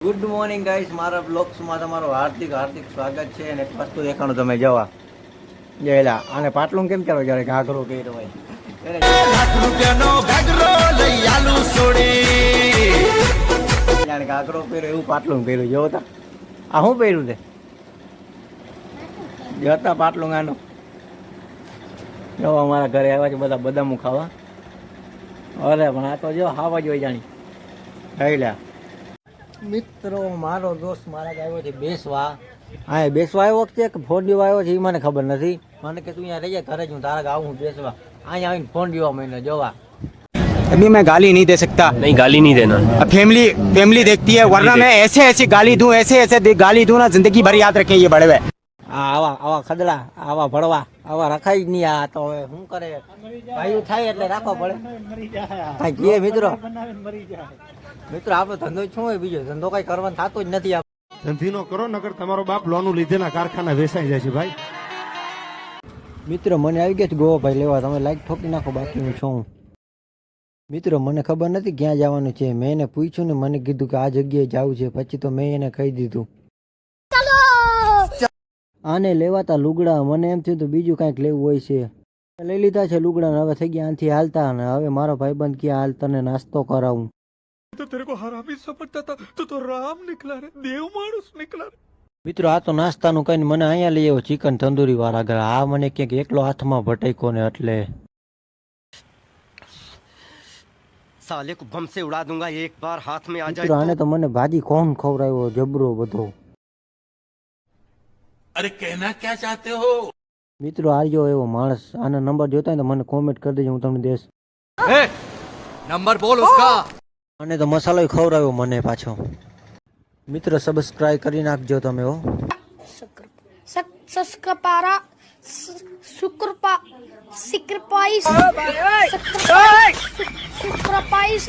Good morning guys, મારા બ્લોગ્સમાં તમારું હાર્દિક સ્વાગત છે. અને એક વસ્તુ દેખાણું, તમે જવા ગયેલા અને પાટલું કેમ કરો જ્યારે ઘાઘરો કર્યો હોય જાણે ઘાઘરો પહેર્યો એવું પાટલું પહેર્યું. જો તા આ શું પહેર્યું છે? જતા પાટલું ગાનું જો અમારા ઘરે આવ્યા છે બધા બદામું ખાવા. અરે પણ આ તો જો ખાવા જ હોય જાણી ગયેલા. મિત્રો મારો દોસ્ત મારા આવ્યો છે બેસવા. હા, બેસવા આવ્યો છે કે ફોન દેવા આવ્યો છે એ મને ખબર નથી. મને કે તું અહીંયા રહી જાય ઘરે જ, હું તારા આવું બેસવા. અહીંયા આવીને ફોન દેવા મને જોવા. अभी मैं गाली नहीं दे सकता. नहीं, गाली नहीं देना. फैमिली देखती है, वरना मैं ऐसे गाली दूं, ऐसे गाली दूं ना, जिंदगी भर याद रखें ये बड़े. આવા ખદડા આવા ભળવા આવા રખાય જ નહીં. આ તો હવે શું કરે, ભાઈ થાય એટલે રાખવા પડે. કે મિત્રો આપણો ધંધો શું હોય? બીજો ધંધો કઈ કરવાનો થતો જ નથી. ધંધીનો કરો નકર તમારો બાપ લોનું લીધેલા કારખાના વેચાઈ જાય છે ભાઈ. મિત્રો મને આવી ગયા ગોવા ભાઈ લેવા, તમે લાઈક ઠોકી નાખો, બાકી હું છું. મિત્રો મને ખબર નથી ક્યાં જવાનું છે. મેં એને પૂછ્યું ને મને કીધું કે આ જગ્યાએ જવું છે. પછી તો મેં એને કહી દીધું. આને લેવાતા લુગડા, મને એમ થયું તો બીજું કાંઈક લેવું હોય છે. લઈ લીધા છે લુગડા, હવે થઈ ગયા આનથી હાલતા. અને હવે મારો ભાઈબંધ કે હાલ તને નાસ્તો કરાવું. તો તેરે કો હરામી સમજતા હતા, તું તો રામ નીકળા રે, દેવ માણસ નીકળા રે. મિત્રો આ તો નાસ્તાનું કહીને મને અહીંયા લઈ આવ્યો ચિકન તંદૂરી વાળા ઘરે. આ મને ક્યાંક એકલો હાથમાં ભટાઈકો ને એટલે साले को बम से उड़ा दूंगा एक बार हाथ में आ મિત્રો આને તો મને ભાજી કોણ ખવડાવ્યો જબરો બધો. અરે કહેના ક્યાં ચાહતે હો? મિત્રો આર્યો એવો માણસ, આના નંબર જોતા હોય તો મને કોમેન્ટ કરી દેજો, હું તમને દેશ. नंबर बोल उसका. અને તો મસાલો ખવડાવ્યો મને પાછો. મિત્રો સબસ્ક્રાઇબ કરી નાખજો તમે હો. સસ્કપારા સુક્રપા સિક્રપાઈસ સુક્રપાઈસ